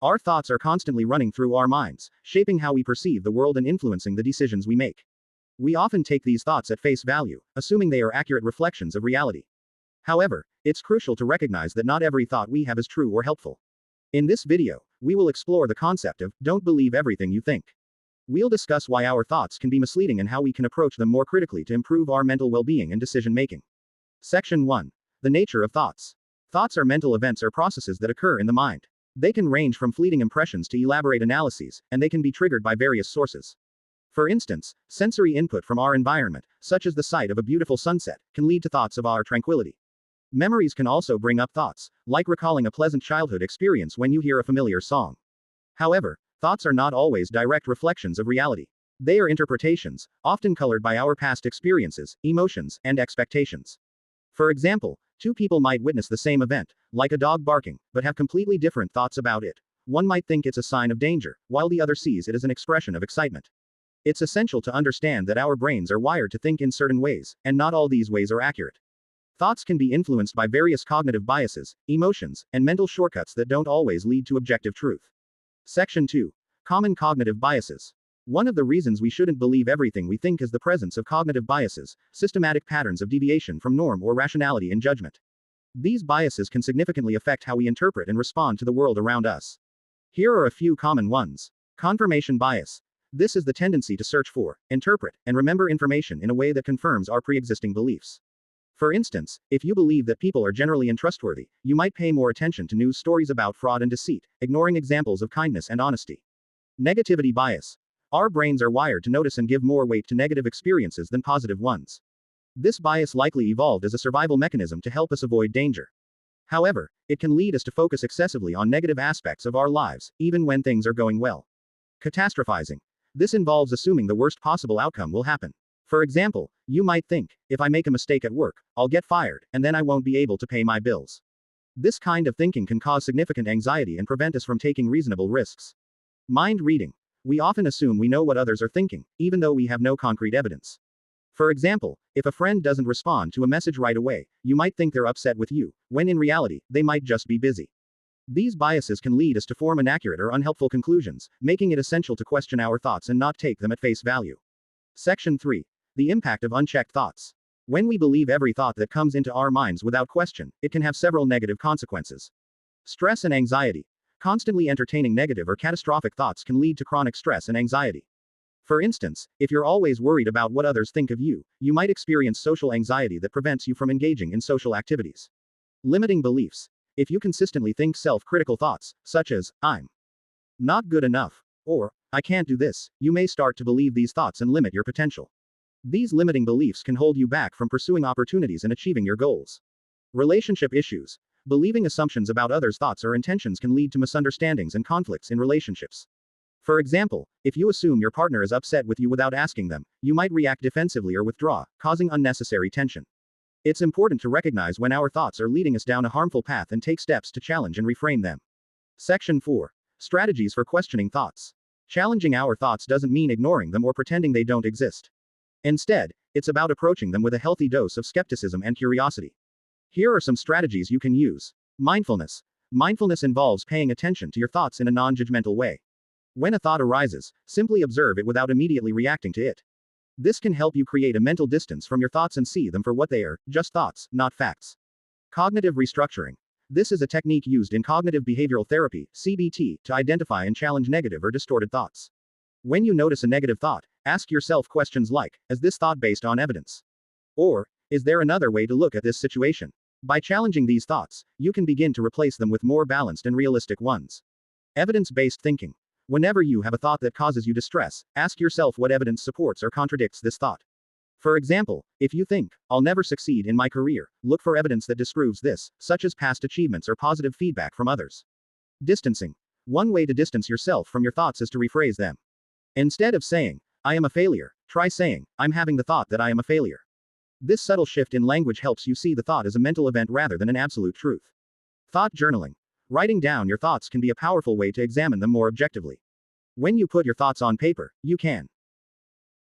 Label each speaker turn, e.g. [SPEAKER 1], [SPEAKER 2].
[SPEAKER 1] Our thoughts are constantly running through our minds, shaping how we perceive the world and influencing the decisions we make. We often take these thoughts at face value, assuming they are accurate reflections of reality. However, it's crucial to recognize that not every thought we have is true or helpful. In this video, we will explore the concept of don't believe everything you think. We'll discuss why our thoughts can be misleading and how we can approach them more critically to improve our mental well-being and decision-making. Section 1. The nature of thoughts. Thoughts are mental events or processes that occur in the mind. They can range from fleeting impressions to elaborate analyses, and they can be triggered by various sources. For instance, sensory input from our environment, such as the sight of a beautiful sunset, can lead to thoughts of our tranquility. Memories can also bring up thoughts, like recalling a pleasant childhood experience when you hear a familiar song. However, thoughts are not always direct reflections of reality. They are interpretations, often colored by our past experiences, emotions, and expectations. For example, two people might witness the same event, like a dog barking, but have completely different thoughts about it. One might think it's a sign of danger, while the other sees it as an expression of excitement. It's essential to understand that our brains are wired to think in certain ways, and not all these ways are accurate. Thoughts can be influenced by various cognitive biases, emotions, and mental shortcuts that don't always lead to objective truth. Section 2. Common cognitive biases. One of the reasons we shouldn't believe everything we think is the presence of cognitive biases, systematic patterns of deviation from norm or rationality in judgment. These biases can significantly affect how we interpret and respond to the world around us. Here are a few common ones. Confirmation bias. This is the tendency to search for, interpret, and remember information in a way that confirms our pre-existing beliefs. For instance, if you believe that people are generally untrustworthy, you might pay more attention to news stories about fraud and deceit, ignoring examples of kindness and honesty. Negativity bias. Our brains are wired to notice and give more weight to negative experiences than positive ones. This bias likely evolved as a survival mechanism to help us avoid danger. However, it can lead us to focus excessively on negative aspects of our lives, even when things are going well. Catastrophizing. This involves assuming the worst possible outcome will happen. For example, you might think, if I make a mistake at work, I'll get fired, and then I won't be able to pay my bills. This kind of thinking can cause significant anxiety and prevent us from taking reasonable risks. Mind reading. We often assume we know what others are thinking, even though we have no concrete evidence. For example, if a friend doesn't respond to a message right away, you might think they're upset with you, when in reality, they might just be busy. These biases can lead us to form inaccurate or unhelpful conclusions, making it essential to question our thoughts and not take them at face value. Section 3. The impact of unchecked thoughts. When we believe every thought that comes into our minds without question, it can have several negative consequences. Stress and anxiety. Constantly entertaining negative or catastrophic thoughts can lead to chronic stress and anxiety. For instance, if you're always worried about what others think of you, you might experience social anxiety that prevents you from engaging in social activities. Limiting beliefs. If you consistently think self-critical thoughts, such as, I'm not good enough, or, I can't do this, you may start to believe these thoughts and limit your potential. These limiting beliefs can hold you back from pursuing opportunities and achieving your goals. Relationship issues. Believing assumptions about others' thoughts or intentions can lead to misunderstandings and conflicts in relationships. For example, if you assume your partner is upset with you without asking them, you might react defensively or withdraw, causing unnecessary tension. It's important to recognize when our thoughts are leading us down a harmful path and take steps to challenge and reframe them. Section 4. Strategies for questioning thoughts. Challenging our thoughts doesn't mean ignoring them or pretending they don't exist. Instead, it's about approaching them with a healthy dose of skepticism and curiosity. Here are some strategies you can use. Mindfulness. Mindfulness involves paying attention to your thoughts in a non-judgmental way. When a thought arises, simply observe it without immediately reacting to it. This can help you create a mental distance from your thoughts and see them for what they are, just thoughts, not facts. Cognitive restructuring. This is a technique used in cognitive behavioral therapy, CBT, to identify and challenge negative or distorted thoughts. When you notice a negative thought, ask yourself questions like, is this thought based on evidence? Or, is there another way to look at this situation? By challenging these thoughts, you can begin to replace them with more balanced and realistic ones. Evidence-based thinking. Whenever you have a thought that causes you distress, ask yourself what evidence supports or contradicts this thought. For example, if you think, I'll never succeed in my career, look for evidence that disproves this, such as past achievements or positive feedback from others. Distancing. One way to distance yourself from your thoughts is to rephrase them. Instead of saying, I am a failure, try saying, I'm having the thought that I am a failure. This subtle shift in language helps you see the thought as a mental event rather than an absolute truth. Thought journaling. Writing down your thoughts can be a powerful way to examine them more objectively. When you put your thoughts on paper, you can